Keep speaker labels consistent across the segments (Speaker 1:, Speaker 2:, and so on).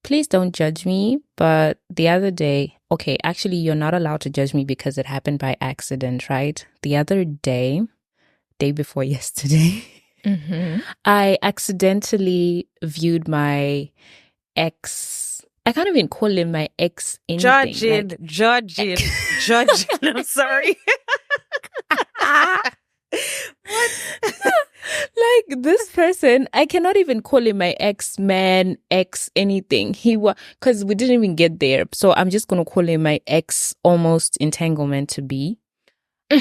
Speaker 1: please don't judge me. But the other day, okay, actually, you're not allowed to judge me because it happened by accident, right? The other day before yesterday, I accidentally viewed my ex. I can't even call him my ex anything.
Speaker 2: Judging. I'm sorry. What?
Speaker 1: Like this person, I cannot even call him my ex-man, ex anything. He was, because we didn't even get there. So I'm just going to call him my ex almost entanglement to be.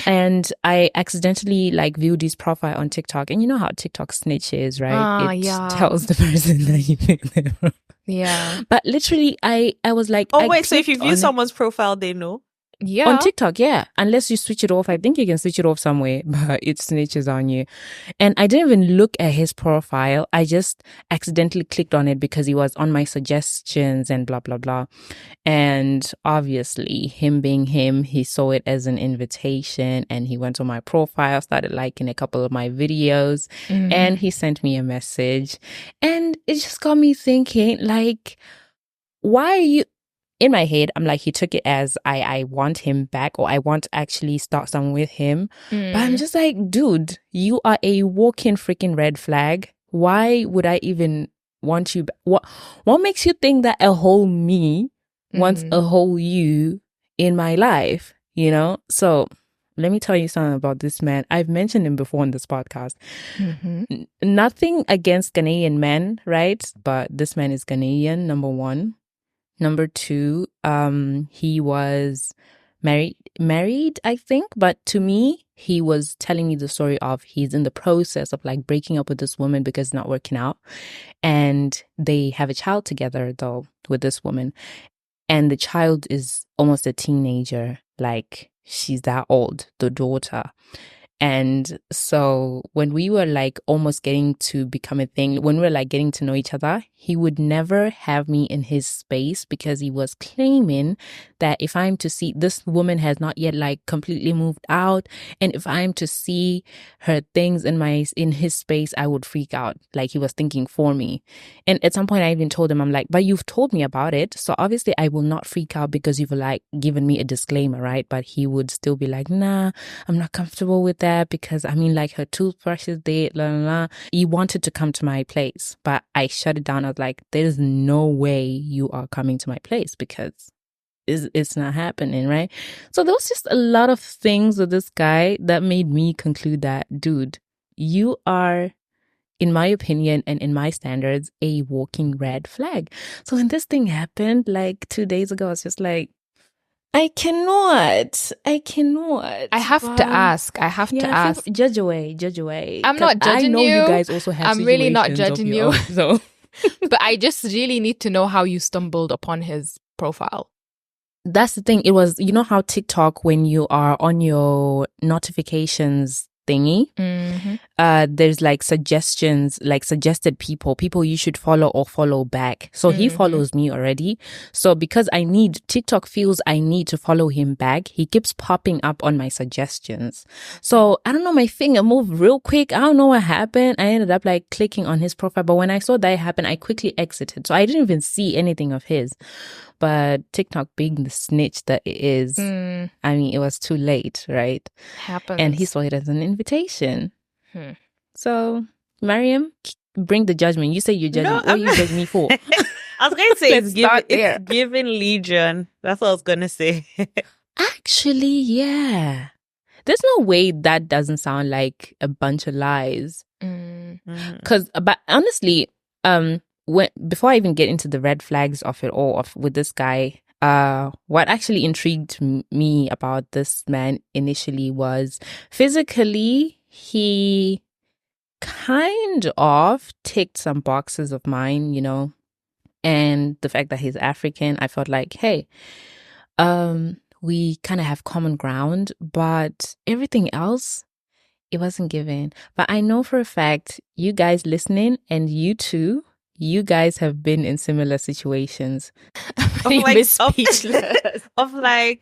Speaker 1: And I accidentally like viewed his profile on TikTok. And you know how TikTok snitches, right? It tells the person that you picked them from.
Speaker 3: Yeah.
Speaker 1: But literally, I was like...
Speaker 2: Oh, wait, so if you view someone's profile, they know?
Speaker 3: Yeah.
Speaker 1: On TikTok, yeah. Unless you switch it off. I think you can switch it off somewhere, but it snitches on you. And I didn't even look at his profile. I just accidentally clicked on it because he was on my suggestions and blah, blah, blah. And obviously, him being him, he saw it as an invitation and he went on my profile, started liking a couple of my videos, and he sent me a message. And it just got me thinking, like, why are you... In my head, I'm like, he took it as I want him back, or I want to actually start something with him. But I'm just like, dude, you are a walking freaking red flag. Why would I even want you back? What makes you think that a whole me wants a whole you in my life? You know? So let me tell you something about this man. I've mentioned him before on this podcast. Nothing against Ghanaian men, right? But this man is Ghanaian, number one. Number two, he was married, I think. But to me, he was telling me the story of he's in the process of like breaking up with this woman because it's not working out. And they have a child together, though, with this woman. And the child is almost a teenager. Like, she's that old, the daughter. And so when we were like almost getting to become a thing, when we were like getting to know each other, he would never have me in his space because he was claiming that if I'm to see, this woman has not yet like completely moved out. And if I'm to see her things in his space, I would freak out. Like, he was thinking for me. And at some point I even told him, I'm like, but you've told me about it. So obviously I will not freak out because you've like given me a disclaimer, right? But he would still be like, nah, I'm not comfortable with that because I mean, like, her toothbrush is there, blah, blah, blah. He wanted to come to my place, but I shut it down. I was like, there's no way you are coming to my place because it's not happening, right? So there was just a lot of things with this guy that made me conclude that, dude, you are, in my opinion and in my standards, a walking red flag. So when this thing happened like 2 days ago, I was just like, I cannot.
Speaker 3: I have to ask.
Speaker 1: Judge away.
Speaker 3: I'm not judging
Speaker 1: I know
Speaker 3: you.
Speaker 1: You guys also have
Speaker 3: I'm really not
Speaker 1: situations
Speaker 3: judging
Speaker 1: of
Speaker 3: you.
Speaker 1: your own, so.
Speaker 3: But I just really need to know how you stumbled upon his profile.
Speaker 1: That's the thing. It was, you know how TikTok, when you are on your notifications thingy, there's like suggestions, like suggested people you should follow or follow back. So he follows me already. So because TikTok feels I need to follow him back, he keeps popping up on my suggestions. So I don't know, my finger moved real quick. I don't know what happened. I ended up like clicking on his profile. But when I saw that happen, I quickly exited. So I didn't even see anything of his. But TikTok being the snitch that it is, I mean, it was too late, right?
Speaker 3: Happens.
Speaker 1: And he saw it as an invitation. So, Mariam, bring the judgment. You say you judge me. What are you judge me for?
Speaker 2: I was going to say it's given Legion. That's what I was going to say.
Speaker 1: Actually, yeah. There's no way that doesn't sound like a bunch of lies. But honestly, before I even get into the red flags of it all with this guy, what actually intrigued me about this man initially was physically, he kind of ticked some boxes of mine, you know, and the fact that he's African, I felt like, hey, we kind of have common ground, but everything else, it wasn't given. But I know for a fact, you guys listening and you too, you guys have been in similar situations.
Speaker 3: Speechless.
Speaker 2: Of like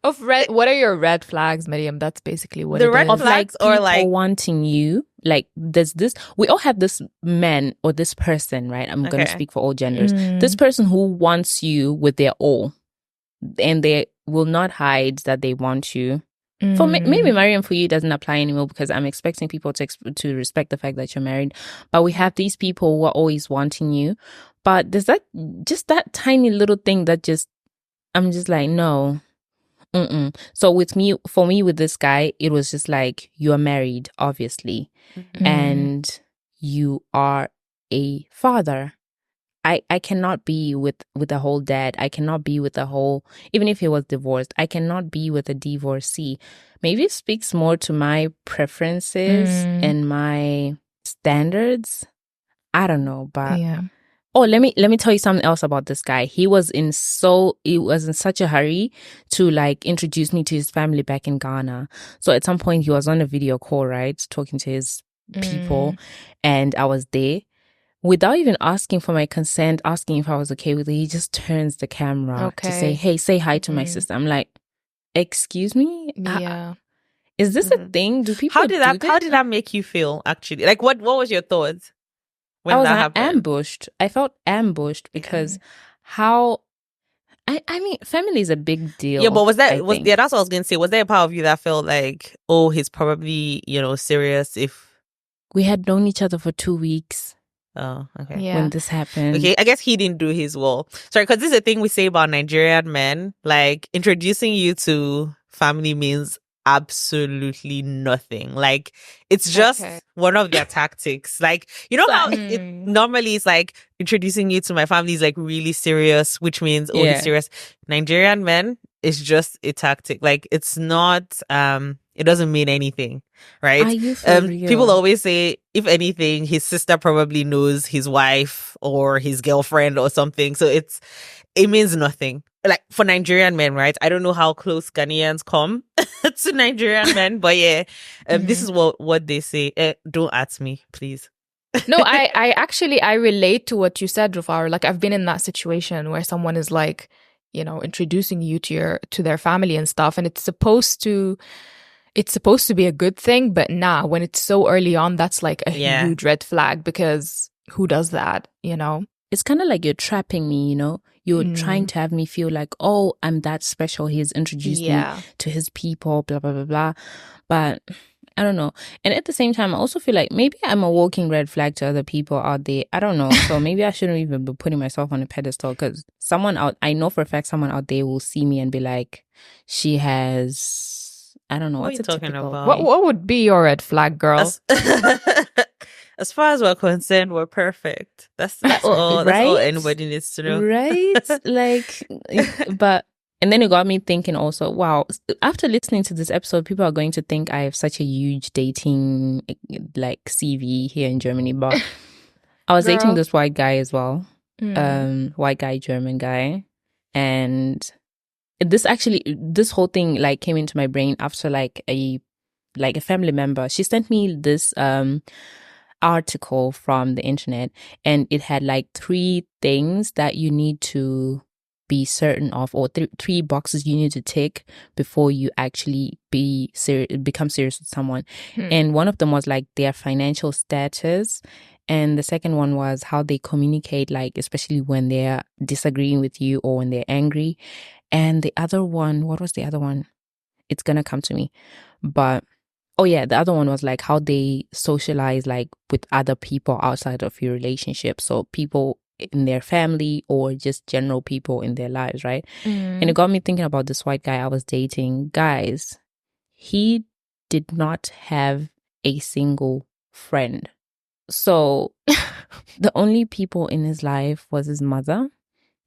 Speaker 3: What are your red flags, Miriam? That's basically what
Speaker 2: The
Speaker 3: it
Speaker 2: red
Speaker 3: is.
Speaker 2: flags
Speaker 1: Like
Speaker 2: or
Speaker 1: people
Speaker 2: like
Speaker 1: wanting you, like there's this, we all have this man or this person, right? I'm going to
Speaker 2: Okay.
Speaker 1: speak for all genders. This person who wants you with their all, and they will not hide that they want you. For me, maybe Mariam, for you, doesn't apply anymore because I'm expecting people to respect the fact that you're married. But we have these people who are always wanting you. But there's that tiny little thing that I'm just like, no. So for me, with this guy, it was just like, you are married, obviously, and you are a father. I cannot be with a whole dad. I cannot be with a whole, even if he was divorced, I cannot be with a divorcee. Maybe it speaks more to my preferences and my standards. I don't know, but
Speaker 3: Yeah.
Speaker 1: oh, let me tell you something else about this guy. He was in such a hurry to like introduce me to his family back in Ghana. So at some point he was on a video call, right, talking to his people, and I was there. Without even asking for my consent, asking if I was okay with it, he just turns the camera to say, "Hey, say hi to my sister." I'm like, "Excuse me?
Speaker 3: Yeah.
Speaker 1: Is this a thing? Do people
Speaker 2: how did
Speaker 1: do
Speaker 2: how did that make you feel actually? Like what was your thoughts when
Speaker 1: I was
Speaker 2: that happened?
Speaker 1: ambushed. I felt ambushed because how I mean, family is a big deal.
Speaker 2: Yeah, but
Speaker 1: that's what
Speaker 2: I was gonna say. Was there a part of you that felt like, oh, he's probably, serious if
Speaker 1: we had known each other for 2 weeks
Speaker 2: oh, okay.
Speaker 3: Yeah.
Speaker 1: when this happened?
Speaker 2: Okay, I guess he didn't do his well. Sorry, because this is a thing we say about Nigerian men. Like, introducing you to family means absolutely nothing. Like, it's just one of their tactics. Like, you know how normally it's like, introducing you to my family is like really serious, which means, oh, he's serious. Nigerian men is just a tactic. Like, it's not, it doesn't mean anything, right?
Speaker 1: Are you for real?
Speaker 2: People always say, if anything, his sister probably knows his wife or his girlfriend or something. So it means nothing. Like for Nigerian men, right? I don't know how close Ghanaians come to Nigerian men, but yeah, this is what they say. Don't ask me, please.
Speaker 3: No, I actually relate to what you said, Rufaro. Like I've been in that situation where someone is like, introducing you to their family and stuff, and it's supposed to be a good thing, but when it's so early on, that's like a huge red flag, because who does that,
Speaker 1: It's kind of like you're trapping me, You're trying to have me feel like, oh, I'm that special. He's introduced me to his people, blah, blah, blah, blah. But I don't know. And at the same time, I also feel like maybe I'm a walking red flag to other people out there. I don't know. So maybe I shouldn't even be putting myself on a pedestal, because I know for a fact someone out there will see me and be like, she has, I don't know.
Speaker 2: What
Speaker 1: what's
Speaker 2: are you talking about?
Speaker 3: What would be your red flag, girl?
Speaker 2: As far as we're concerned, we're perfect. That's all. That's all anybody needs to know,
Speaker 1: right? Like, but and then it got me thinking. Also, wow! After listening to this episode, people are going to think I have such a huge dating like CV here in Germany. But I was dating this white guy as well, white guy, German guy, and this whole thing like came into my brain after like a family member. She sent me this article from the internet, and it had like 3 things that you need to be certain of, or 3 boxes you need to tick before you actually become serious with someone. And one of them was like their financial status, and the second one was how they communicate, like especially when they're disagreeing with you or when they're angry. And the other one, what was the other one? It's gonna come to me, but oh yeah, the other one was like how they socialize like with other people outside of your relationship. So people in their family or just general people in their lives, right? And it got me thinking about this white guy I was dating. Guys, he did not have a single friend. So the only people in his life was his mother.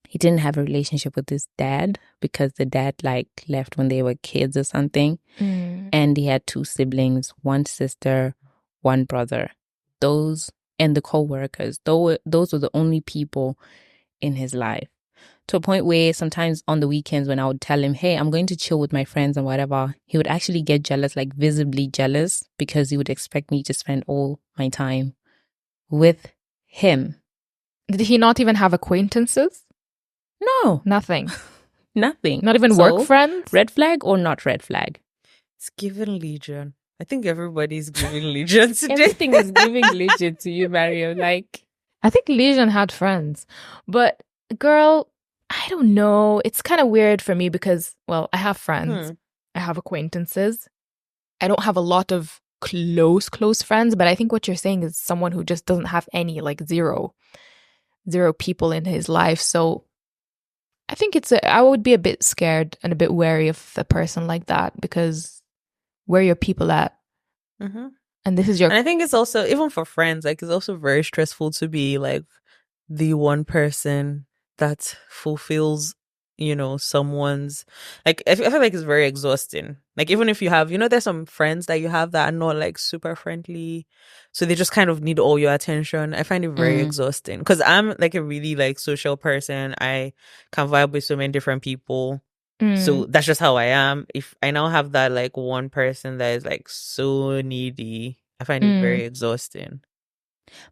Speaker 1: He didn't have a relationship with his dad because the dad like left when they were kids or something. And he had 2 siblings, 1 sister, 1 brother. Those and the co-workers, those were the only people in his life. To a point where sometimes on the weekends when I would tell him, hey, I'm going to chill with my friends and whatever, he would actually get jealous, like visibly jealous, because he would expect me to spend all my time with him.
Speaker 3: Did he not even have acquaintances?
Speaker 1: No.
Speaker 3: Nothing.
Speaker 1: Nothing.
Speaker 3: Not even work friends?
Speaker 1: Red flag or not red flag?
Speaker 2: It's given Legion. I think everybody's giving Legion today.
Speaker 1: Everything is giving Legion to you, Mario. Like,
Speaker 3: I think Legion had friends. But girl, I don't know. It's kind of weird for me because, well, I have friends. I have acquaintances. I don't have a lot of close friends, but I think what you're saying is someone who just doesn't have any, like zero people in his life. So I think I would be a bit scared and a bit wary of a person like that, because where are your people at?
Speaker 2: Mm-hmm.
Speaker 3: And this is your...
Speaker 2: And I think it's also, even for friends, like, it's also very stressful to be like the one person that fulfills, you know, someone's, like, I feel like it's very exhausting. Like, even if you have, you know, there's some friends that you have that are not like super friendly, so they just kind of need all your attention. I find it very exhausting, because I'm like a really like social person. I can vibe with so many different people. So that's just how I am. If I now have that like one person that is like so needy, I find it very exhausting.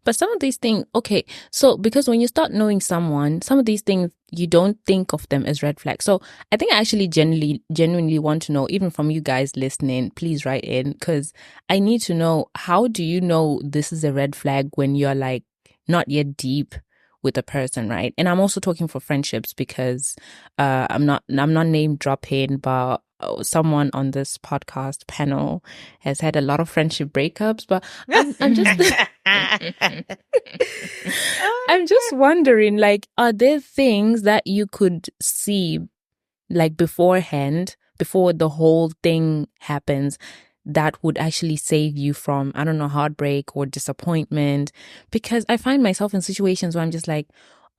Speaker 1: but some of these things, okay, so because when you start knowing someone, some of these things, you don't think of them as red flags. So I think I actually genuinely want to know, even from you guys listening, please write in, because I need to know, how do you know this is a red flag when you're like not yet deep with a person, right? And I'm also talking for friendships, because I'm not name dropping, but someone on this podcast panel has had a lot of friendship breakups. But I'm just I'm just wondering, like, are there things that you could see like beforehand, before the whole thing happens, that would actually save you from, I don't know, heartbreak or disappointment? Because I find myself in situations where I'm just like,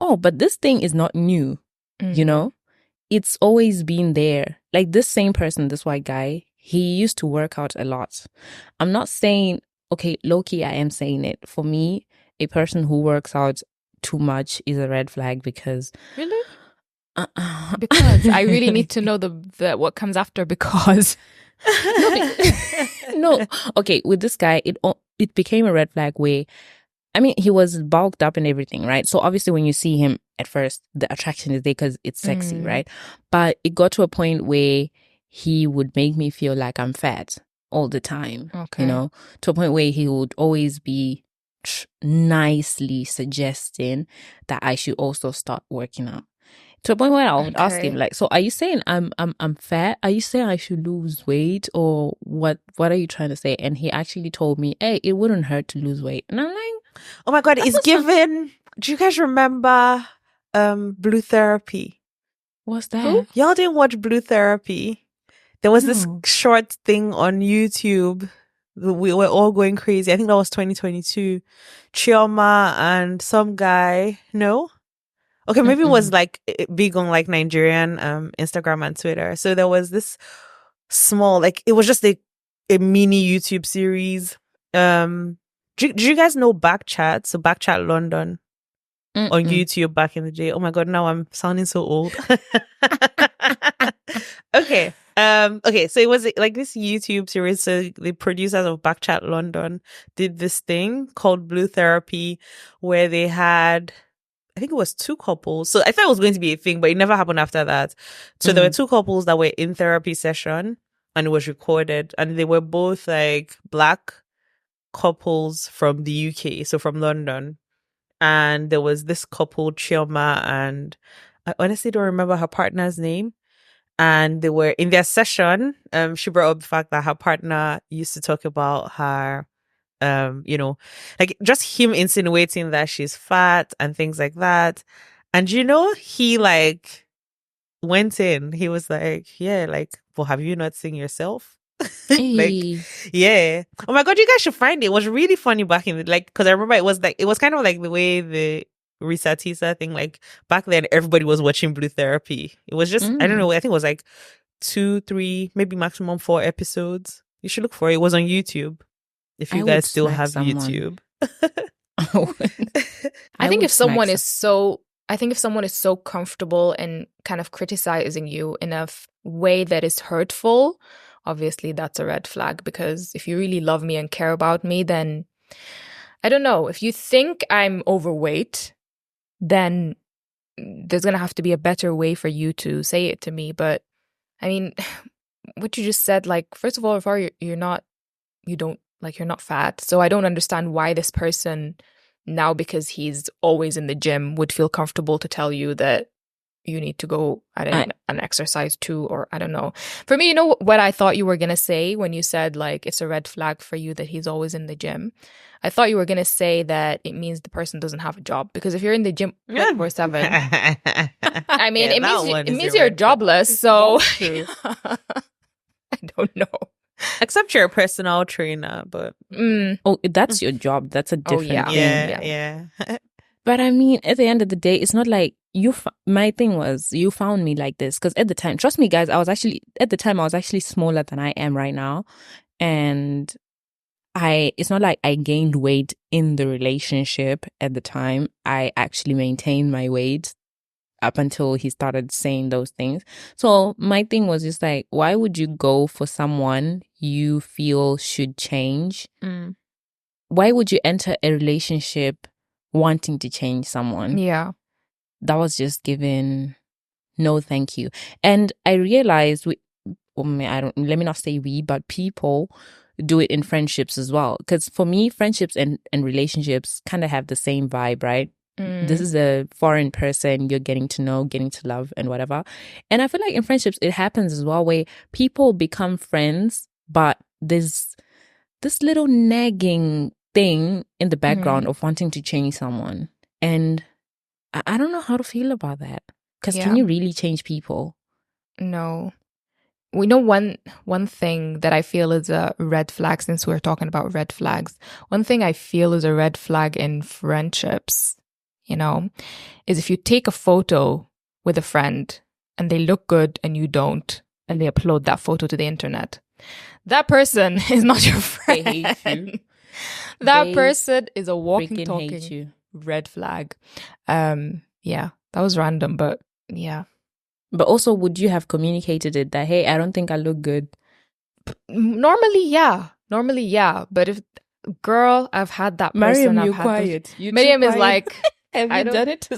Speaker 1: oh, but this thing is not new, you know? It's always been there. Like, this same person, this white guy, he used to work out a lot. I'm not saying, okay, low-key, I am saying it. For me, a person who works out too much is a red flag, because...
Speaker 3: Really? Because I really need to know the what comes after, because...
Speaker 1: No, okay, with this guy, it became a red flag where, I mean, he was bulked up and everything, right? So obviously when you see him at first, the attraction is there because it's sexy, right? But it got to a point where he would make me feel like I'm fat all the time, you know, to a point where he would always be nicely suggesting that I should also start working out. To a point where I would ask him, like, so are you saying I'm fat? Are you saying I should lose weight, or what are you trying to say? And he actually told me, hey, it wouldn't hurt to lose weight. And I'm like,
Speaker 2: oh my God, it's given. Do you guys remember Blue Therapy?
Speaker 1: What's that?
Speaker 2: Y'all didn't watch Blue Therapy? There was this short thing on YouTube. We were all going crazy. I think that was 2022. Chioma and some guy. No? Okay, maybe it was like big on like Nigerian Instagram and Twitter. So there was this small, like, it was just a mini YouTube series. Do you guys know Backchat? So Backchat London on YouTube back in the day. Oh my God, now I'm sounding so old. Okay. Okay, so it was like this YouTube series. So the producers of Backchat London did this thing called Blue Therapy, where they had, I think it was two couples. So I thought it was going to be a thing, but it never happened after that. So there were two couples that were in therapy session, and it was recorded, and they were both like Black couples from the UK, so from London. And there was this couple, Chioma, and I honestly don't remember her partner's name. And they were in their session. She brought up the fact that her partner used to talk about her, you know, like just him insinuating that she's fat and things like that. And you know, he like went in. He was like, yeah, like, well, have you not seen yourself? Like, yeah. Oh my God, you guys should find it. It was really funny back in the, like, because I remember it was kind of like the way the Risa Tisa thing, like back then everybody was watching Blue Therapy. It was just, I don't know, I think it was like 2, 3, maybe maximum 4 episodes. You should look for it. It was on YouTube. If you guys still have YouTube.
Speaker 3: I think if someone is so comfortable and kind of criticizing you in a way that is hurtful, obviously that's a red flag. Because if you really love me and care about me, then I don't know. If you think I'm overweight, then there's going to have to be a better way for you to say it to me. But I mean, what you just said, like, first of all, you're not fat. So I don't understand why this person now, because he's always in the gym, would feel comfortable to tell you that you need to go an exercise too, or I don't know. For me, you know what I thought you were going to say when you said like it's a red flag for you that he's always in the gym? I thought you were going to say that it means the person doesn't have a job, because if you're in the gym 24/7, I mean, it means you're jobless. So I don't know.
Speaker 2: Except you're a personal trainer, but
Speaker 1: oh, that's your job. That's a different thing.
Speaker 2: Yeah.
Speaker 1: But I mean, at the end of the day, it's not like my thing was you found me like this, because at the time, trust me, guys, I was actually smaller than I am right now, and it's not like I gained weight in the relationship at the time. I actually maintained my weight up until he started saying those things. So my thing was just like, why would you go for someone you feel should change? Why would you enter a relationship wanting to change someone?
Speaker 3: Yeah.
Speaker 1: That was just given no thank you. And I realized let me not say we, but people do it in friendships as well. Because for me, friendships and relationships kind of have the same vibe, right? This is a foreign person you're getting to know, getting to love, and whatever. And I feel like in friendships, it happens as well, where people become friends, but there's this little nagging thing in the background of wanting to change someone. And I don't know how to feel about that. Because can you really change people?
Speaker 3: No. We know one thing that I feel is a red flag, since we're talking about red flags. One thing I feel is a red flag in friendships, you know, is if you take a photo with a friend and they look good and you don't, and they upload that photo to the internet. That person is not your friend.
Speaker 1: They hate you.
Speaker 3: That person is a walking,
Speaker 1: talking
Speaker 3: talking red flag. Yeah, that was random, but yeah.
Speaker 1: But also, would you have communicated it that, hey, I don't think I look good?
Speaker 3: Normally, yeah. But if, girl, I've had that person.
Speaker 1: Mariam, you're quiet.
Speaker 3: Mariam is like,
Speaker 1: have you done it?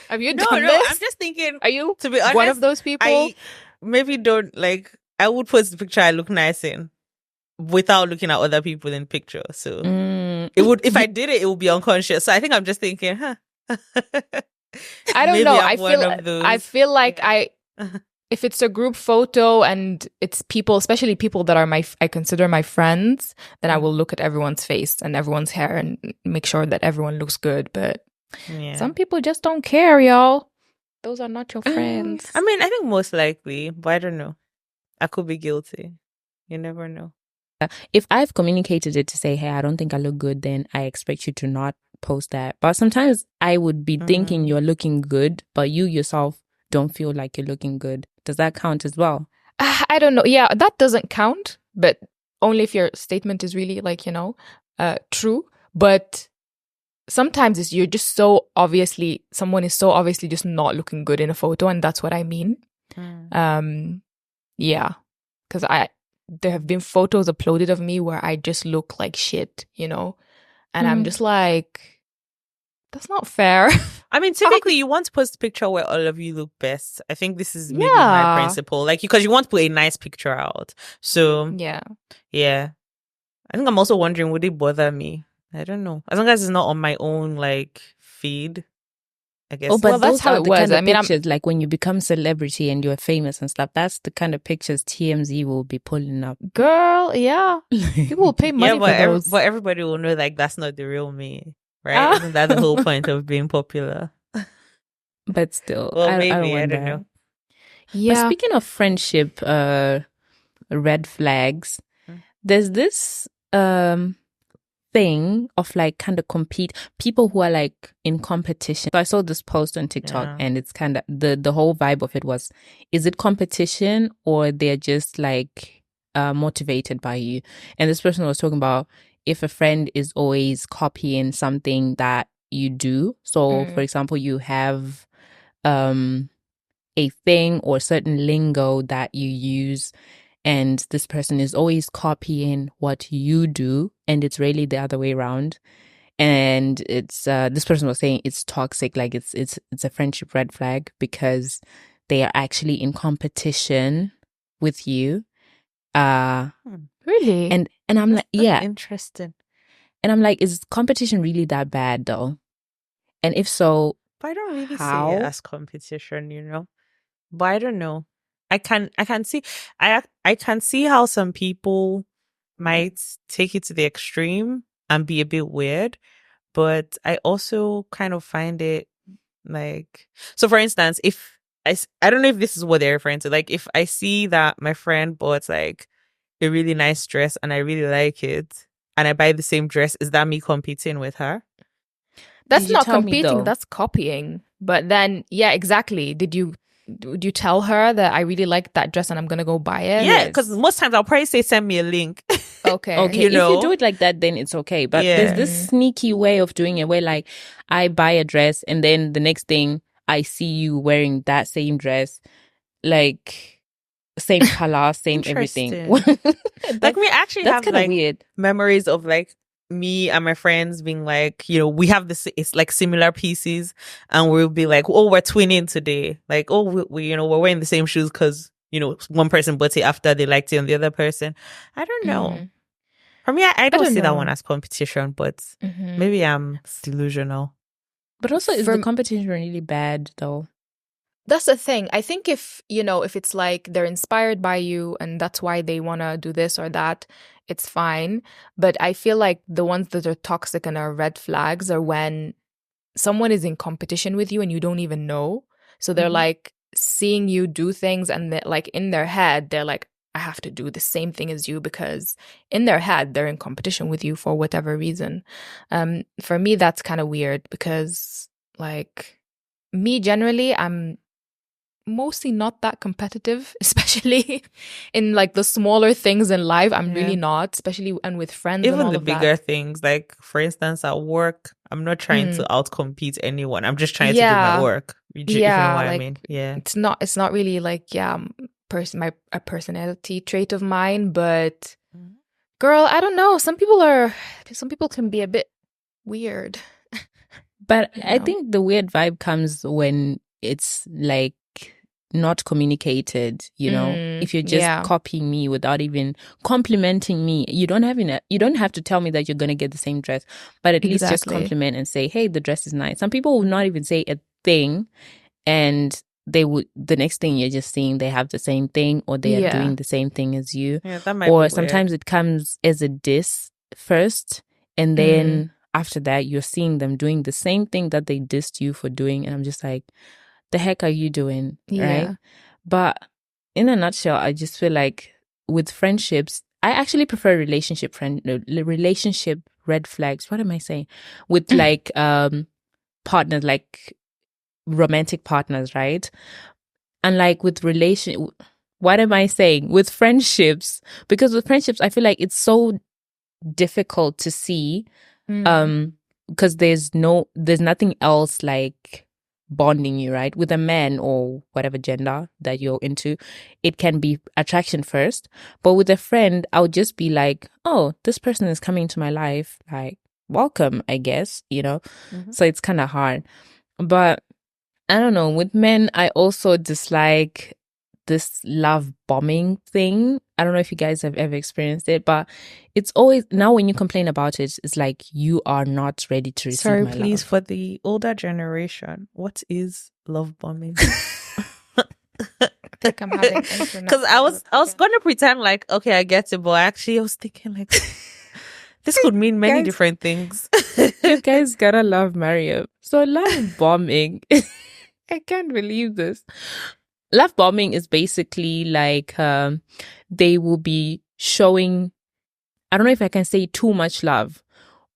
Speaker 3: Have you done this?
Speaker 2: No, I'm just thinking.
Speaker 3: Are you,
Speaker 2: to be honest,
Speaker 3: one of those people?
Speaker 2: I maybe don't like. I would post the picture I look nice in, without looking at other people in picture. So it would, if I did it, it would be unconscious. So I think I'm just thinking, huh.
Speaker 3: I don't know. I feel like if it's a group photo and it's people, especially people that are I consider my friends, then I will look at everyone's face and everyone's hair and make sure that everyone looks good. But some people just don't care, y'all. Those are not your friends.
Speaker 2: I mean, I think most likely, but I don't know. I could be guilty. You never know.
Speaker 1: If I've communicated it to say, hey, I don't think I look good, then I expect you to not post that. But sometimes I would be thinking you're looking good, but you yourself don't feel like you're looking good. Does that count as well?
Speaker 3: I don't know. Yeah, that doesn't count, but only if your statement is really like, you know, true. But sometimes you're just someone is so obviously just not looking good in a photo, and that's what I mean. Yeah, because there have been photos uploaded of me where I just look like shit, you know, and I'm just like, that's not fair.
Speaker 2: I mean, typically you want to post a picture where all of you look best. I think this is maybe my principle, like, because you want to put a nice picture out. So yeah. I think I'm also wondering, would it bother me? I don't know. As long as it's not on my own like feed, I guess.
Speaker 1: Oh, but
Speaker 3: well, that's how it was.
Speaker 1: Kind of pictures, like when you become celebrity and you're famous and stuff, that's the kind of pictures TMZ will be pulling up.
Speaker 3: Girl, yeah. People will pay money for those.
Speaker 2: But everybody will know, like, that's not the real me, right? Isn't that the whole point of being popular?
Speaker 1: But still,
Speaker 2: well, maybe, I don't know.
Speaker 3: Yeah.
Speaker 1: But speaking of friendship, red flags, there's this thing of like kind of people who are like in competition. So I saw this post on TikTok and it's kind of the whole vibe of it was, is it competition or they're just like motivated by you? And this person was talking about if a friend is always copying something that you do. So for example, you have a thing or certain lingo that you use, and this person is always copying what you do, and it's really the other way around. and it's this person was saying it's toxic, like it's a friendship red flag because they are actually in competition with you.
Speaker 3: Really?
Speaker 1: And I'm like, yeah,
Speaker 2: interesting.
Speaker 1: and I'm like, is competition really that bad though? And if so,
Speaker 2: but I don't really
Speaker 1: how?
Speaker 2: see it as competition, you know. But I don't know. I can see I can see how some people might take it to the extreme and be a bit weird, but I also kind of find it like, so for instance, if I don't know if this is what they're referring to, like if I see that my friend bought like a really nice dress and I really like it and I buy the same dress, is that me competing with her?
Speaker 3: That's not competing, that's copying. But then, yeah, exactly. Would you tell her that I really like that dress and I'm gonna go buy it?
Speaker 2: Yeah, because most times I'll probably say send me a link.
Speaker 3: Okay.
Speaker 1: Okay, if you do it like that, then it's okay. But there's this sneaky way of doing it where like I buy a dress and then the next thing I see you wearing that same dress, like same color, same everything.
Speaker 2: Like we actually have like
Speaker 1: weird
Speaker 2: memories of like me and my friends being like, you know, we have this, it's like similar pieces, and we'll be like, oh, we're twinning today. Like, oh, we you know, we're wearing the same shoes because, you know, one person bought it after they liked it on the other person. I don't know. For me, I don't see that one as competition, but maybe I'm delusional.
Speaker 1: But also, is the competition really bad though?
Speaker 3: That's the thing. I think if, you know, if it's like they're inspired by you and that's why they want to do this or that, it's fine. But I feel like the ones that are toxic and are red flags are when someone is in competition with you and you don't even know. So they're like seeing you do things and like in their head, they're like, I have to do the same thing as you, because in their head, they're in competition with you for whatever reason. For me, that's kind of weird because like me generally, I'm mostly not that competitive, especially in like the smaller things in life. I'm really not, especially and with friends.
Speaker 2: Even
Speaker 3: and all
Speaker 2: the
Speaker 3: of
Speaker 2: bigger
Speaker 3: that.
Speaker 2: things, like for instance at work, I'm not trying to outcompete anyone. I'm just trying to do my work. If you know what I mean. Yeah,
Speaker 3: it's not really like a personality trait of mine, but girl, I don't know. Some people can be a bit weird.
Speaker 1: But I think the weird vibe comes when it's like not communicated, you know. If you're just copying me without even complimenting me, you don't have to tell me that you're gonna get the same dress, but at least just compliment and say, hey, the dress is nice. Some people will not even say a thing, and they would, the next thing you're just seeing they have the same thing, or they are doing the same thing as you.
Speaker 2: That might
Speaker 1: or
Speaker 2: be
Speaker 1: sometimes
Speaker 2: weird.
Speaker 1: it comes as a diss first, and then after that you're seeing them doing the same thing that they dissed you for doing, and I'm just like, the heck are you doing? Right? But in a nutshell, I just feel like with friendships, I actually prefer relationship red flags. What am I saying? With like partners, like romantic partners, right? And like with what am I saying? With friendships, because with friendships, I feel like it's so difficult to see because there's nothing else like bonding you, right? With a man or whatever gender that you're into, it can be attraction first. But with a friend, I would just be like, oh, this person is coming into my life, like, welcome, I guess, you know. So it's kind of hard. But I don't know, with men, I also dislike this love bombing thing. I don't know if you guys have ever experienced it, but it's always, now when you complain about it, it's like you are not ready to receive my love.
Speaker 2: Sorry, please, for the older generation, what is love bombing?
Speaker 3: I think I'm having internet.
Speaker 2: Because I was going to pretend like, okay, I get it, but actually I was thinking like, this could mean many different things.
Speaker 1: You guys gotta love Mariam. So love bombing, I can't believe this. Love bombing is basically like they will be showing, I don't know if I can say too much love,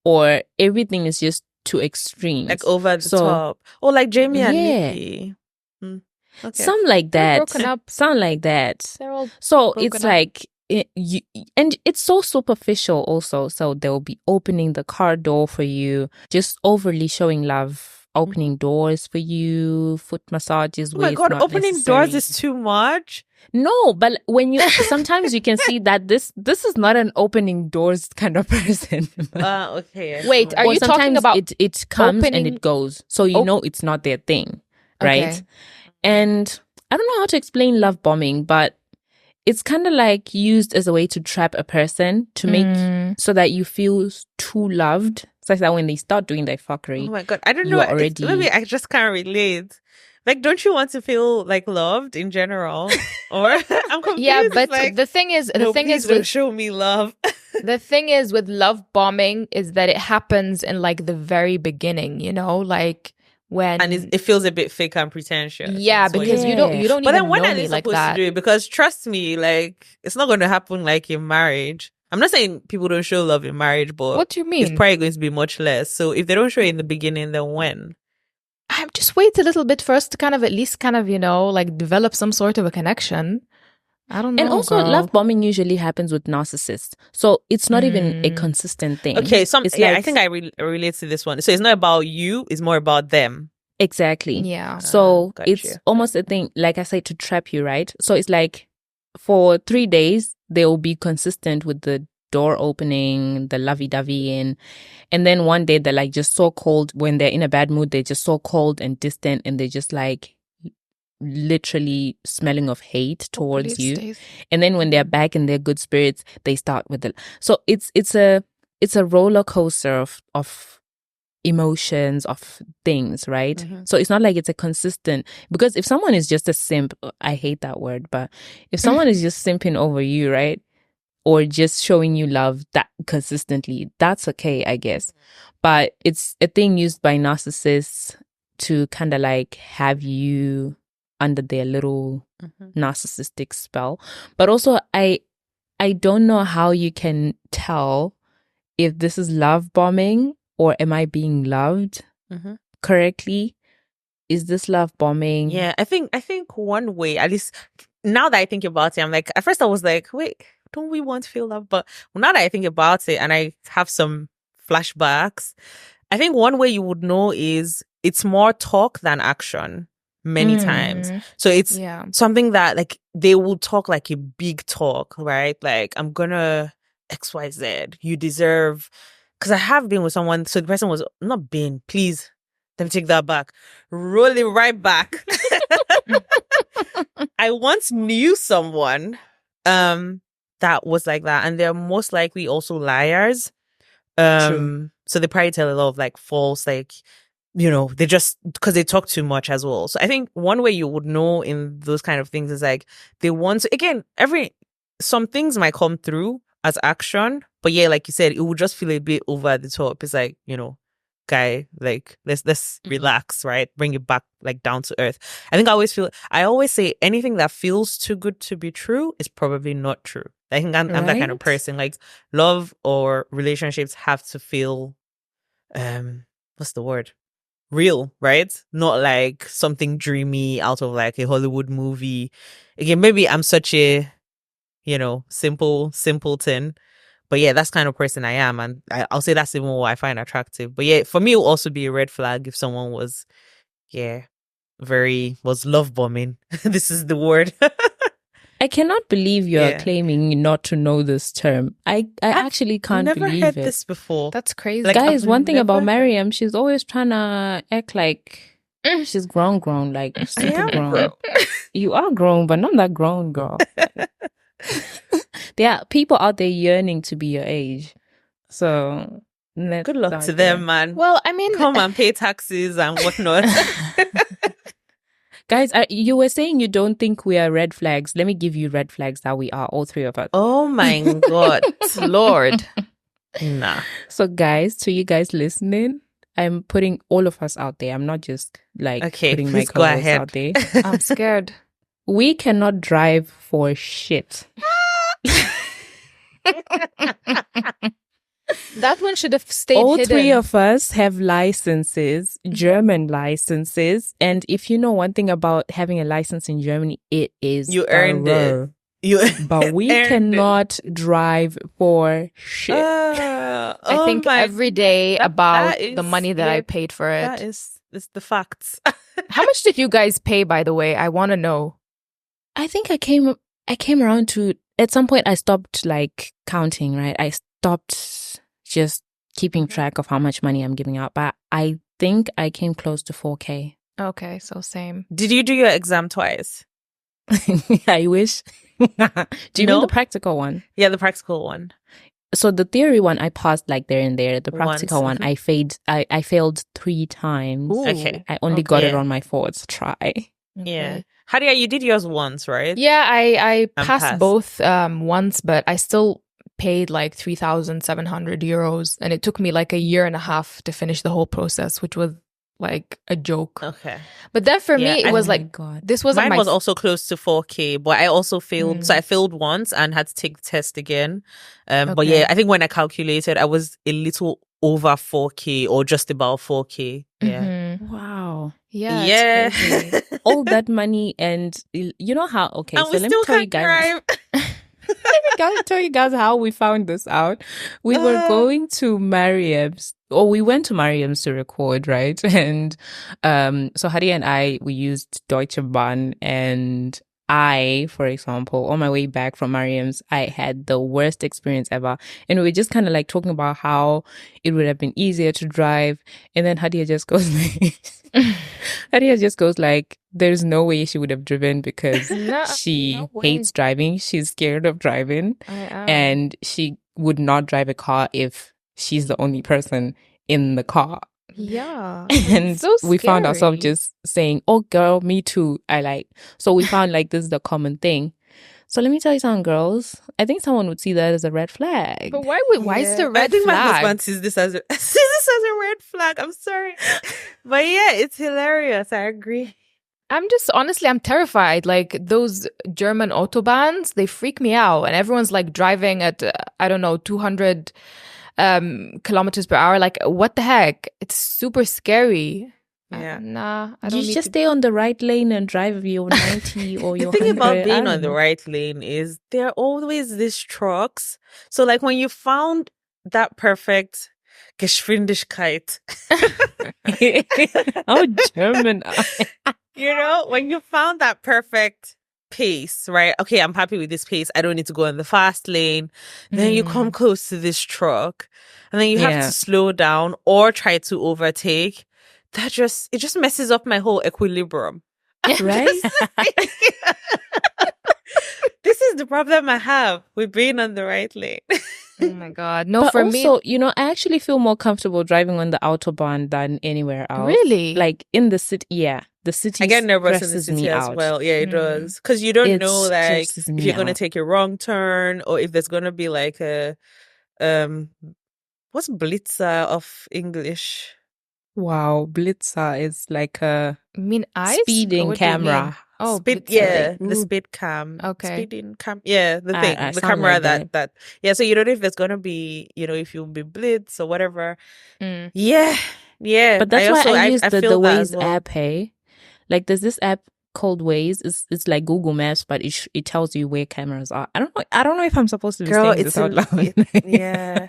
Speaker 1: or everything is just too extreme,
Speaker 2: like over the top. Or like Jamie and Nikki.
Speaker 1: Okay. Some like that.
Speaker 3: They're broken up.
Speaker 1: Some like that.
Speaker 3: They're all
Speaker 1: so it's like and it's so superficial also. So they'll be opening the car door for you, just overly showing love opening doors for you, foot massages.
Speaker 2: Oh my God, opening doors is too much.
Speaker 1: No, but when you sometimes you can see that this is not an opening doors kind of person.
Speaker 2: Okay.
Speaker 3: Wait, are you talking about
Speaker 1: it comes and it goes, so you know it's not their thing, right? Okay. And I don't know how to explain love bombing, but it's kind of like used as a way to trap a person to make so that you feel too loved. It's like that when they start doing their fuckery.
Speaker 2: Oh my God, I don't know. Maybe I just can't relate. Like, don't you want to feel like loved in general? Or I'm confused.
Speaker 3: Yeah, but like, the thing is
Speaker 2: with, show me love.
Speaker 3: The thing is with love bombing is that it happens in like the very beginning, you know, like when
Speaker 2: it feels a bit fake and pretentious.
Speaker 3: Yeah, because you don't. But
Speaker 2: then
Speaker 3: even
Speaker 2: when
Speaker 3: know
Speaker 2: are they
Speaker 3: me like
Speaker 2: supposed
Speaker 3: that?
Speaker 2: to do it? Because trust me, like it's not going to happen like in marriage. I'm not saying people don't show love in marriage, but
Speaker 3: what do you mean?
Speaker 2: It's probably going to be much less. So if they don't show it in the beginning, then when?
Speaker 3: I just wait a little bit first to kind of at least kind of, you know, like develop some sort of a connection. I don't know.
Speaker 1: And also, love bombing usually happens with narcissists. So it's not even a consistent thing.
Speaker 2: Okay, I think I relate to this one. So it's not about you, it's more about them.
Speaker 1: Exactly.
Speaker 3: Yeah.
Speaker 1: So it's almost a thing, like I said, to trap you, right? So it's like for 3 days, they will be consistent with the door opening, the lovey-dovey and then one day they're like just so cold. When they're in a bad mood, they're just so cold and distant and they're just like literally smelling of hate towards you. And then when they're back in their good spirits, they start with so it's a roller coaster of emotions, of things, right? Mm-hmm. So it's not like it's a consistent, because if someone is just a simp, I hate that word, but if someone is just simping over you, right? Or just showing you love that consistently, that's okay, I guess. But it's a thing used by narcissists to kind of like have you under their little narcissistic spell. But also, I don't know how you can tell if this is love bombing or am I being loved correctly? Is this love bombing?
Speaker 2: Yeah, I think one way, at least now that I think about it, I'm like, at first I was like, wait, don't we want to feel love? But now that I think about it and I have some flashbacks, I think one way you would know is it's more talk than action many times. So it's something that like they will talk like a big talk, right? Like, I'm gonna XYZ, you deserve, because I have been with someone, so the person was not been, please, let me take that back. Roll it right back. I once knew someone that was like that, and they're most likely also liars. So they probably tell a lot of like false, like, you know, they just, because they talk too much as well. So I think one way you would know in those kind of things is like they want to, again, some things might come through as action, but yeah, like you said, it would just feel a bit over the top. It's like, you know, guy, like let's relax, right? Bring it back like down to earth. I think I always say anything that feels too good to be true is probably not true. I think I'm that kind of person. Like, love or relationships have to feel what's the word? Real, right? Not like something dreamy out of like a Hollywood movie. Again, maybe I'm such a, you know, simpleton. But yeah, that's the kind of person I am. And I'll say that's even what I find attractive. But yeah, for me, it will also be a red flag if someone was, was love bombing. This is the word.
Speaker 1: I cannot believe you're claiming not to know this term. I actually can't believe it.
Speaker 2: I've never heard this before.
Speaker 3: That's crazy.
Speaker 1: Like, guys, one thing about Mariam, she's always trying to act like she's grown, like super grown. You are grown, but not that grown, girl. There are people out there yearning to be your age. So
Speaker 2: good luck to them, man.
Speaker 3: Well, I mean,
Speaker 2: come and pay taxes and whatnot.
Speaker 1: Guys, you were saying you don't think we are red flags. Let me give you red flags that we are, all three of us.
Speaker 2: Oh my God.
Speaker 3: Lord.
Speaker 2: Nah.
Speaker 1: So guys, to you guys listening, I'm putting all of us out there. I'm not just like putting my co-hosts out there.
Speaker 3: I'm scared.
Speaker 1: We cannot drive for shit.
Speaker 3: That one should have stayed
Speaker 1: all
Speaker 3: hidden.
Speaker 1: Three of us have licenses, German licenses. And if you know one thing about having a license in Germany, it is
Speaker 2: you earned it.
Speaker 1: But we cannot drive for shit.
Speaker 3: I think every day about the money that I paid for it.
Speaker 2: It's the facts.
Speaker 3: How much did you guys pay, by the way? I want to know.
Speaker 1: I think I came around to, at some point I stopped like counting, right? I stopped just keeping track of how much money I'm giving out, but I think I came close to 4K.
Speaker 3: Okay, so same.
Speaker 2: Did you do your exam twice?
Speaker 1: I wish. Do you mean the practical one?
Speaker 2: Yeah, the practical one.
Speaker 1: So the theory one I passed like there and there. The practical
Speaker 2: Once.
Speaker 1: one I failed 3 times.
Speaker 3: Ooh.
Speaker 2: Okay.
Speaker 1: I only got it
Speaker 2: Yeah.
Speaker 1: on my 4th try.
Speaker 2: Yeah. Hadia, you did yours once, right?
Speaker 3: Yeah, I passed
Speaker 2: passed.
Speaker 3: both once, but I still paid like 3,700 euros, and it took me like a year and a half to finish the whole process, which was like a joke.
Speaker 2: Okay.
Speaker 3: But then for
Speaker 2: Yeah,
Speaker 3: me, it
Speaker 2: I-
Speaker 3: was
Speaker 1: Oh my
Speaker 3: like,
Speaker 1: God.
Speaker 3: this wasn't
Speaker 2: Mine
Speaker 3: my
Speaker 2: was also close to 4K, but I also failed. So I failed once and had to take the test again. But
Speaker 3: Okay.
Speaker 2: yeah, I think when I calculated, I was a little over 4K or just about 4K. Yeah.
Speaker 3: Mhm.
Speaker 1: Wow.
Speaker 3: Yeah,
Speaker 2: Yeah.
Speaker 3: it's crazy.
Speaker 1: All that money, and you know how, okay,
Speaker 2: And
Speaker 1: so
Speaker 2: we
Speaker 1: let me
Speaker 2: still
Speaker 1: tell you
Speaker 2: can't
Speaker 1: guys.
Speaker 2: drive.
Speaker 1: Let me tell you guys how we found this out. We were going to Mariam's, or we went to Mariam's to record, right? And so Hadi and I, we used Deutsche Bahn, and I, for example, on my way back from Mariam's, I had the worst experience ever. And we were just kind of like talking about how it would have been easier to drive. And then Hadia just goes like, there's no way she would have driven because
Speaker 3: No,
Speaker 1: she
Speaker 3: no way.
Speaker 1: hates driving. She's scared of driving.
Speaker 3: I am.
Speaker 1: And she would not drive a car if she's the only person in the car.
Speaker 3: Yeah.
Speaker 1: And
Speaker 3: It's so
Speaker 1: we found ourselves
Speaker 3: scary.
Speaker 1: just saying, oh girl, me too. So we found like this is the common thing. So let me tell you something, girls. I think someone would see that as a red flag.
Speaker 3: But why is
Speaker 2: Yeah.
Speaker 3: the red
Speaker 2: I think my
Speaker 3: flag?
Speaker 2: husband sees this as a red flag. I'm sorry. But yeah, it's hilarious. I agree.
Speaker 3: I'm terrified. Like those German autobahns, they freak me out. And everyone's like driving at, 200 kilometers per hour. Like, what the heck? It's super scary.
Speaker 2: Yeah.
Speaker 3: Nah, I don't
Speaker 1: You
Speaker 3: need
Speaker 1: just
Speaker 3: to.
Speaker 1: stay on the right lane and drive your 90 or
Speaker 2: The
Speaker 1: your
Speaker 2: thing
Speaker 1: 100.
Speaker 2: about
Speaker 1: I
Speaker 2: being
Speaker 1: don't
Speaker 2: on the
Speaker 1: know.
Speaker 2: right lane is there are always these trucks. So like when you found that perfect Geschwindigkeit,
Speaker 1: Oh, German.
Speaker 2: you know, when you found that perfect pace, right? Okay, I'm happy with this pace. I don't need to go in the fast lane. Then you come close to this truck and then you have
Speaker 1: Yeah.
Speaker 2: to slow down or try to overtake. It just messes up my whole equilibrium.
Speaker 1: Right?
Speaker 2: This is the problem I have with being on the right lane.
Speaker 3: Oh my God. No,
Speaker 1: But
Speaker 3: for
Speaker 1: also,
Speaker 3: me.
Speaker 1: I actually feel more comfortable driving on the Autobahn than anywhere else.
Speaker 3: Really?
Speaker 1: Like in the city, yeah. The city
Speaker 2: I get nervous in the
Speaker 1: stresses
Speaker 2: city
Speaker 1: me
Speaker 2: as
Speaker 1: out.
Speaker 2: well. Yeah, it does. Because you don't
Speaker 1: It
Speaker 2: know, like,
Speaker 1: stresses
Speaker 2: if
Speaker 1: me
Speaker 2: you're going to
Speaker 1: out.
Speaker 2: take a wrong turn or if there's going to be like a, what's blitzer of English?
Speaker 1: Wow, Blitzer is like a
Speaker 3: You mean eyes? Or
Speaker 1: speeding
Speaker 3: what do you mean?
Speaker 1: camera.
Speaker 3: Oh,
Speaker 2: Speed,
Speaker 3: blitzer.
Speaker 2: yeah, the
Speaker 1: Ooh.
Speaker 2: speed cam.
Speaker 3: Okay.
Speaker 2: Speeding cam. Yeah, the
Speaker 1: I
Speaker 2: thing, the
Speaker 1: sound
Speaker 2: camera
Speaker 1: like
Speaker 2: that, yeah, so you don't know if there's going to be, if you'll be blitz or whatever.
Speaker 3: Mm.
Speaker 2: Yeah, yeah.
Speaker 1: But that's why I use
Speaker 2: I
Speaker 1: the
Speaker 2: feel that as
Speaker 1: Waze
Speaker 2: well.
Speaker 1: app, hey? Like there's this app called Waze. It's like Google Maps, but it tells you where cameras are. I don't know if I'm supposed to be
Speaker 2: Girl,
Speaker 1: saying this out loud.
Speaker 2: yeah.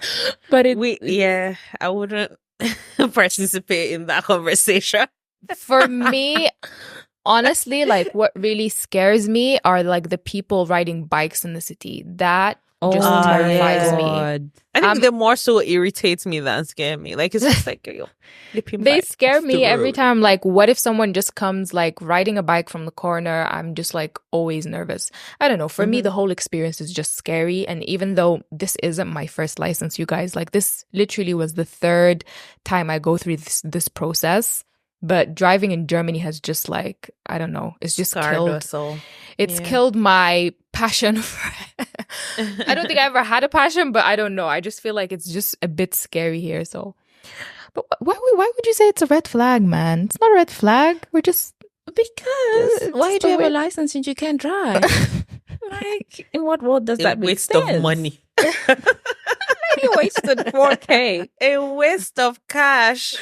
Speaker 1: But
Speaker 2: I wouldn't participate in that conversation.
Speaker 3: For me, honestly, like what really scares me are like the people riding bikes in the city. That just terrifies me.
Speaker 1: God.
Speaker 2: I think they more so irritates me than scare me. Like it's just like yo, flipping
Speaker 3: They
Speaker 2: bike
Speaker 3: scare
Speaker 2: off the
Speaker 3: me every
Speaker 2: road.
Speaker 3: time. Like, what if someone just comes like riding a bike from the corner? I'm just like always nervous. I don't know. For me, the whole experience is just scary. And even though this isn't my first license, you guys, like this literally was the 3rd time I go through this process. But driving in Germany has just like, I don't know, it's just
Speaker 2: Scarred
Speaker 3: killed.
Speaker 2: us all.
Speaker 3: It's
Speaker 2: Yeah.
Speaker 3: killed my passion for I don't think I ever had a passion, but I don't know. I just feel like it's just a bit scary here. So, but why would you say it's a red flag, man? It's not a red flag. We're just
Speaker 1: Because why
Speaker 3: just
Speaker 1: do you
Speaker 3: the
Speaker 1: have a
Speaker 3: way-
Speaker 1: license and you can't drive? Like, in what world does that
Speaker 2: A
Speaker 1: make
Speaker 2: waste
Speaker 1: sense?
Speaker 2: of money.
Speaker 1: You wasted 4K.
Speaker 2: A waste of cash.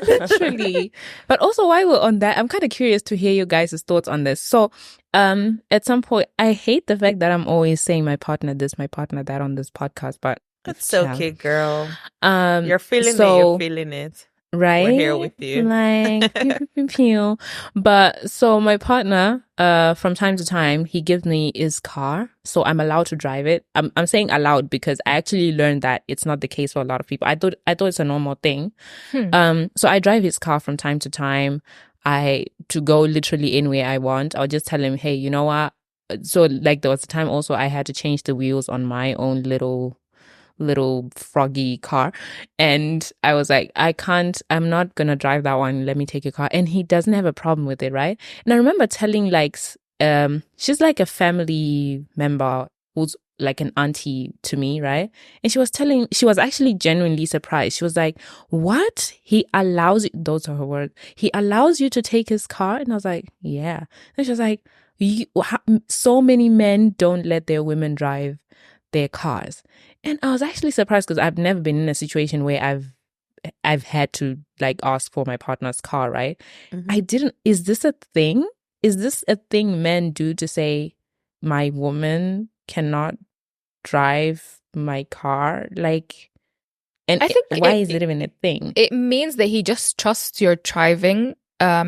Speaker 1: Literally. But also, while we're on that, I'm kind of curious to hear you guys' thoughts on this. So, at some point, I hate the fact that I'm always saying my partner this, my partner that on this podcast, but
Speaker 2: It's okay, girl.
Speaker 1: Um,
Speaker 2: You're feeling it.
Speaker 1: so
Speaker 2: You're feeling it.
Speaker 1: Right?
Speaker 2: We're here with you.
Speaker 1: Like, pew, pew, pew, pew. But so my partner, from time to time, he gives me his car, so I'm allowed to drive it. I'm saying allowed because I actually learned that it's not the case for a lot of people. I thought it's a normal thing. So I drive his car from time to time. To go literally anywhere I want. I'll just tell him, hey, you know what? So like there was a time also I had to change the wheels on my own little froggy car, and I was like, I'm not gonna drive that one, let me take your car. And he doesn't have a problem with it, right? And I remember telling like she's like a family member who's like an auntie to me, right? And she was actually genuinely surprised. She was like, what? He allows you, those are her words, he allows you to take his car? And I was like, yeah. And she was like, so many men don't let their women drive their cars. And I was actually surprised because I've never been in a situation where I've had to like ask for my partner's car, right? Is this a thing? Is this a thing men do to say my woman cannot drive my car? Like, and
Speaker 3: I think
Speaker 1: why is it even a thing?
Speaker 3: It means that he just trusts your driving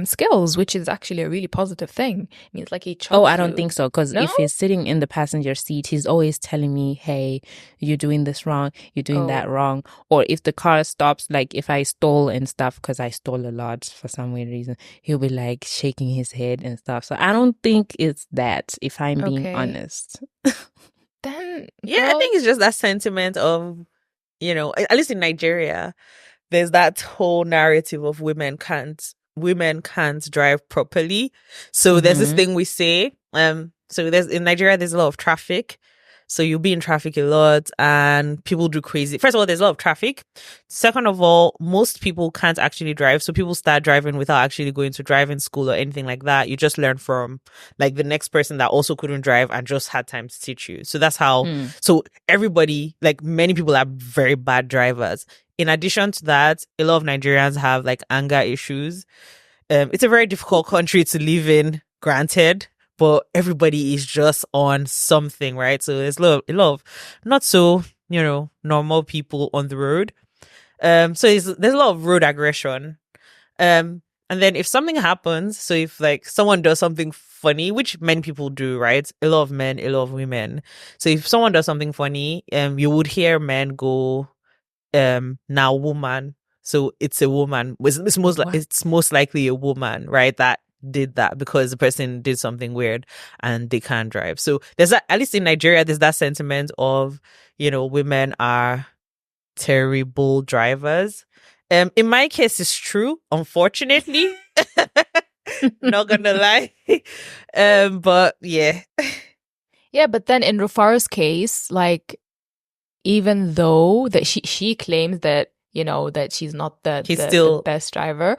Speaker 3: skills, which is actually a really positive thing. It means like he trusts
Speaker 1: I don't think so, because
Speaker 3: No?
Speaker 1: if he's sitting in the passenger seat, he's always telling me, hey, you're doing this wrong, you're doing that wrong. Or if the car stops, like if I stole and stuff, because I stole a lot for some weird reason, he'll be like shaking his head and stuff. So I don't think it's that, if I'm being honest.
Speaker 3: Then
Speaker 2: I think it's just that sentiment of, you know, at least in Nigeria, there's that whole narrative of women can't drive properly. So there's this thing we say, so in Nigeria there's a lot of traffic, so you'll be in traffic a lot and people do crazy. First of all, there's a lot of traffic. Second of all, most people can't actually drive, so people start driving without actually going to driving school or anything like that. You just learn from like the next person that also couldn't drive and just had time to teach you. So that's how so everybody, like many people, are very bad drivers. In addition to that, a lot of Nigerians have like anger issues. It's a very difficult country to live in, granted, but everybody is just on something, right? So there's a lot of not so, you know, normal people on the road. So there's a lot of road aggression. And then if something happens, so if like someone does something funny, which many people do, right? A lot of men, a lot of women. So if someone does something funny, you would hear men go, now woman. So it's a woman. It's most likely a woman, right? That did that because the person did something weird and they can't drive. So there's that, at least in Nigeria, there's that sentiment of, you know, women are terrible drivers. In my case, it's true, unfortunately. Not gonna lie. But yeah.
Speaker 3: Yeah, but then in Rufaro's case, like, even though that she claims that, you know, that she's not the best driver.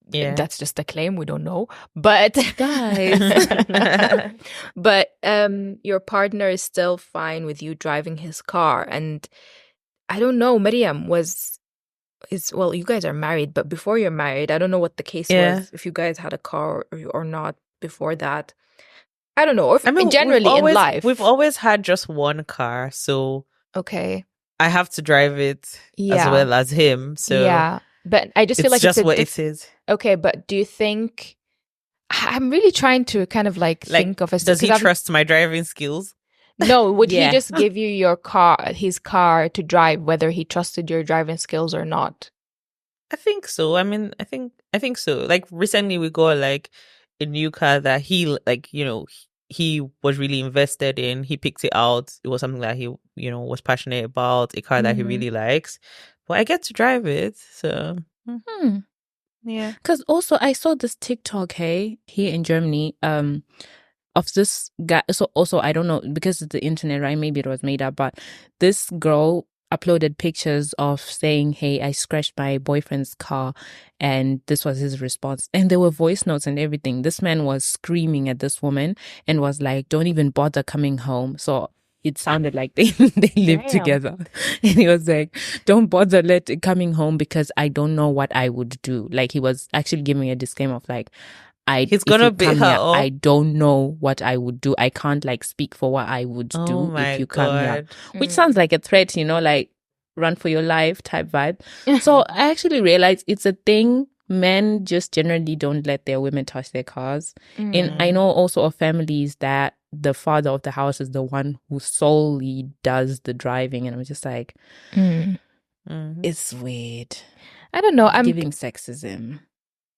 Speaker 3: Yeah. That's just a claim. We don't know. But guys, but your partner is still fine with you driving his car. And I don't know, Mariam well, you guys are married, but before you're married, I don't know what the case was, if you guys had a car or not before that. I don't know. Or generally in life.
Speaker 2: We've always had just one car, so
Speaker 3: okay.
Speaker 2: I have to drive it as well as him. So
Speaker 3: yeah, but I just feel like
Speaker 2: just what it is.
Speaker 3: Okay, but do you think? I'm really trying to kind of like think of a.
Speaker 2: Does he trust my driving skills?
Speaker 3: No, would he just give you his car to drive, whether he trusted your driving skills or not?
Speaker 2: I think so. I mean, I think so. Like recently, we got like a new car that he like, you know, he was really invested in. He picked it out. It was something that he, you know, was passionate about, a car that he really likes. But I get to drive it, so yeah.
Speaker 1: Because also I saw this TikTok, here in Germany, of this guy. So also I don't know, because it's the internet, right? Maybe it was made up, but this girl uploaded pictures of saying, hey, I scratched my boyfriend's car, and this was his response. And there were voice notes and everything. This man was screaming at this woman and was like, don't even bother coming home. So it sounded like they lived together. And he was like, don't bother coming home because I don't know what I would do. Like, he was actually giving a disclaimer of like,
Speaker 2: he's gonna beat her up.
Speaker 1: I don't know what I would do. I can't like speak for what I would do if you come here. Which sounds like a threat, you know, like, run for your life type vibe. So I actually realized it's a thing. Men just generally don't let their women touch their cars. And I know also of families that the father of the house is the one who solely does the driving. And I'm just like, it's weird.
Speaker 3: I don't know. I'm
Speaker 1: giving sexism.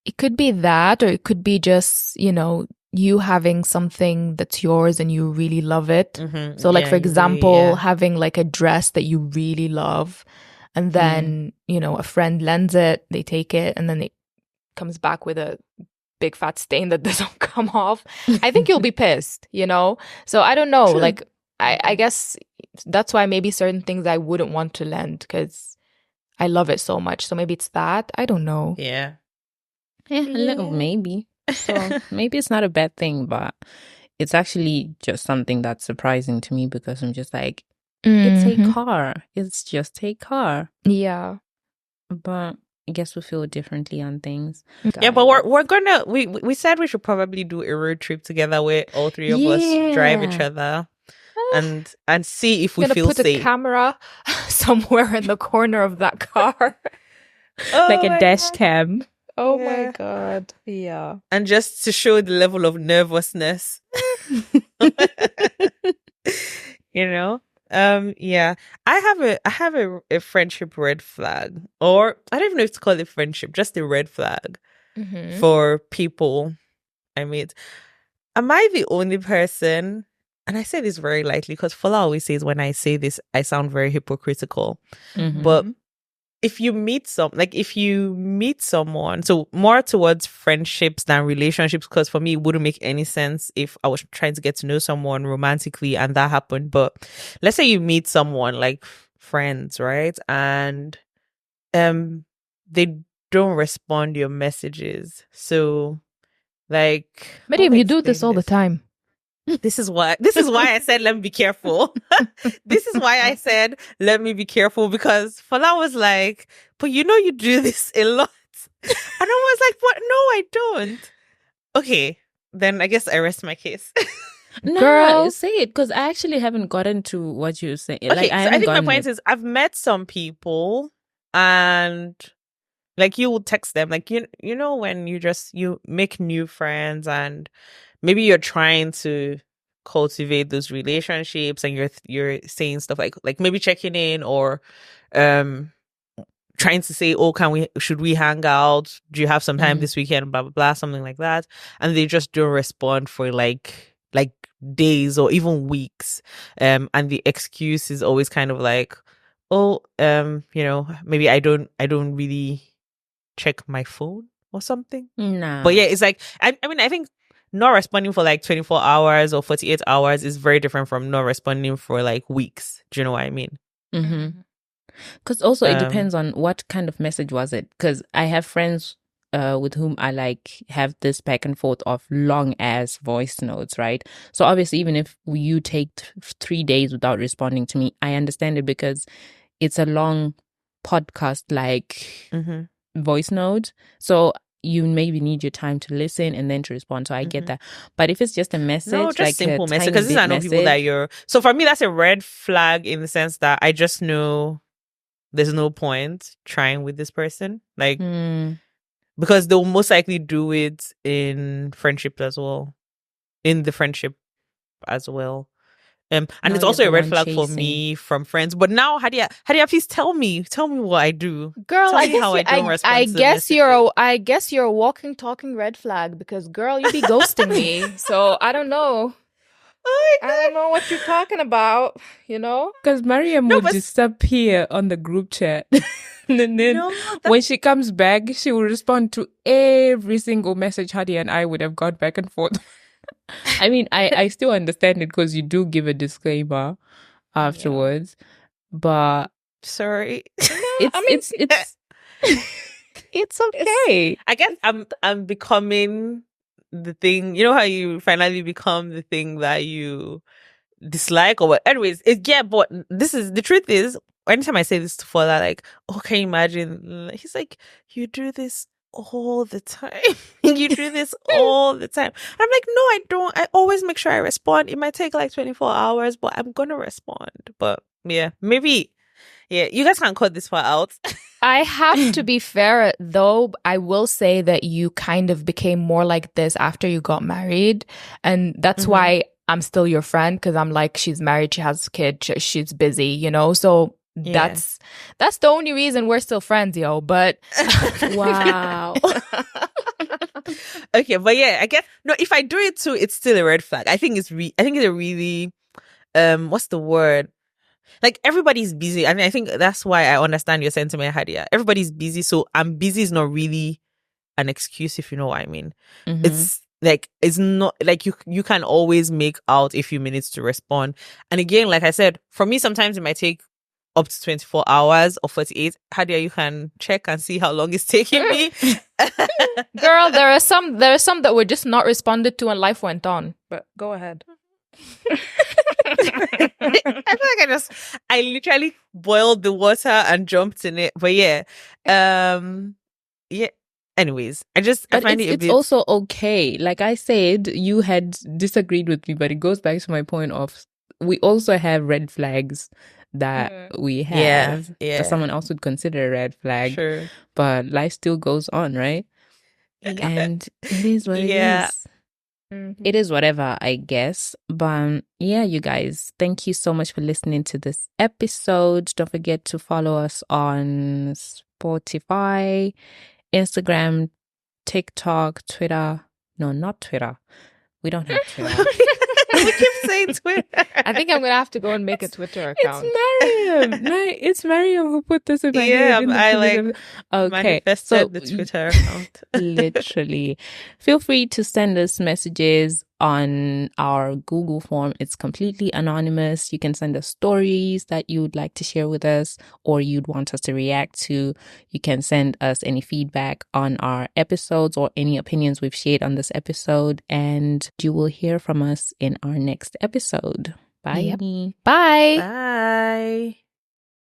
Speaker 3: It could be that, or it could be just, you know, you having something that's yours and you really love it. So like, for example, having like a dress that you really love, and then, you know, a friend lends it, they take it, and then it comes back with a big fat stain that doesn't come off. I think you'll be pissed, you know? So I don't know. True. Like, I guess that's why maybe certain things I wouldn't want to lend, because I love it so much. So maybe it's that. I don't know.
Speaker 1: Yeah, a little maybe. So maybe it's not a bad thing, but it's actually just something that's surprising to me, because I'm just like, it's a car. It's just a car.
Speaker 3: Yeah.
Speaker 1: But I guess we feel differently on things.
Speaker 2: Yeah, but we're gonna we said we should probably do a road trip together where all three of us drive each other and see if we feel safe.
Speaker 3: Put a camera somewhere in the corner of that car.
Speaker 1: Like a dash cam.
Speaker 3: Oh my God. Yeah.
Speaker 2: And just to show the level of nervousness. You know? Yeah. I have a friendship red flag. Or I don't even know if to call it friendship, just a red flag for people I meet. Am I the only person? And I say this very lightly because Fola always says when I say this, I sound very hypocritical. But if you meet someone, so more towards friendships than relationships, because for me, it wouldn't make any sense if I was trying to get to know someone romantically and that happened. But let's say you meet someone like friends, right? And they don't respond to your messages. So like,
Speaker 3: Miriam, you do this all the time.
Speaker 2: This is why I said let me be careful. This is why I said let me be careful, because Fola was like, but you know you do this a lot. And I was like, what? No, I don't. Okay, then I guess I rest my case.
Speaker 1: No, girl, say it, because I actually haven't gotten to what you're saying.
Speaker 2: Okay,
Speaker 1: like,
Speaker 2: I think my point is I've met some people and like you will text them, like you know when you make new friends and maybe you're trying to cultivate those relationships and you're saying stuff like maybe checking in or trying to say, oh, should we hang out? Do you have some time this weekend? Blah, blah, blah, something like that. And they just don't respond for like days or even weeks. And the excuse is always kind of like, oh, you know, maybe I don't really check my phone or something.
Speaker 1: No.
Speaker 2: But yeah, it's like, I mean, I think not responding for like 24 hours or 48 hours is very different from not responding for like weeks. Do you know what I mean?
Speaker 1: Because also it depends on what kind of message was it. Because I have friends with whom I like have this back and forth of long ass voice notes, right? So obviously, even if you take 3 days without responding to me, I understand it because it's a long podcast like voice note. So you maybe need your time to listen and then to respond. So I get that. But if it's just a message,
Speaker 2: no, just
Speaker 1: like
Speaker 2: simple message, because these are not people that you're. So for me, that's a red flag in the sense that I just know there's no point trying with this person, like because they'll most likely do it in friendship as well, in the friendship as well. And it's also a red flag for me from friends. But now, Hadia, please tell me what I do.
Speaker 3: Girl,
Speaker 2: tell me how I don't respond.
Speaker 3: I guess you're a walking, talking red flag, because girl, you be ghosting me. So I don't know. I don't know what you're talking about, you know?
Speaker 1: Because Mariam would disappear on the group chat. And then when she comes back, she will respond to every single message Hadia and I would have gone back and forth. I mean, I still understand it because you do give a disclaimer afterwards, but
Speaker 2: sorry,
Speaker 1: it's okay.
Speaker 2: I guess I'm becoming the thing. You know how you finally become the thing that you dislike or what? Anyways, but the truth is, anytime I say this to Fola, like, oh, can you imagine? He's like, you do this all the time. You do this all the time. I'm like, no, I don't. I always make sure I respond. It might take like 24 hours, but I'm gonna respond. But yeah, maybe Yeah, you guys can cut this part out.
Speaker 3: I have to be fair, though. I will say that you kind of became more like this after you got married. And that's why I'm still your friend, because I'm like, she's married, she has a kid, she's busy, you know? So that's the only reason we're still friends, yo. But
Speaker 1: Wow.
Speaker 2: Okay, but yeah, I guess no. If I do it too, it's still a red flag. I think it's a really what's the word? Like, everybody's busy. I mean, I think that's why I understand your sentiment, Hadia. Everybody's busy, so I'm busy is not really an excuse, if you know what I mean. It's like, it's not like you can always make out a few minutes to respond. And again, like I said, for me, sometimes it might take up to 24 hours or 48. Hadia, you can check and see how long it's taking me.
Speaker 3: girl, there are some that were just not responded to and life went on. But go ahead.
Speaker 2: I feel like I literally boiled the water and jumped in it. But yeah. Anyways, I find it a bit...
Speaker 1: It's also okay. Like I said, you had disagreed with me, but it goes back to my point of, we also have red flags that we have that someone else would consider a red flag.
Speaker 2: Sure.
Speaker 1: But life still goes on, right? And it is what it is. It is whatever, I guess. But yeah, you guys, thank you so much for listening to this episode. Don't forget to follow us on Spotify, Instagram, TikTok, Twitter. No, not Twitter. We don't have Twitter.
Speaker 2: We keep saying Twitter.
Speaker 3: I think I'm gonna have to go and make a Twitter account.
Speaker 1: It's Mariam. It's Mariam who put this in my head.
Speaker 2: Manifested the Twitter account.
Speaker 1: Literally. Feel free to send us messages on our Google form. It's completely anonymous. You can send us stories that you would like to share with us or you'd want us to react to. You can send us any feedback on our episodes or any opinions we've shared on this episode, and you will hear from us in our next episode. Bye.
Speaker 3: Yep. Bye.
Speaker 2: Bye.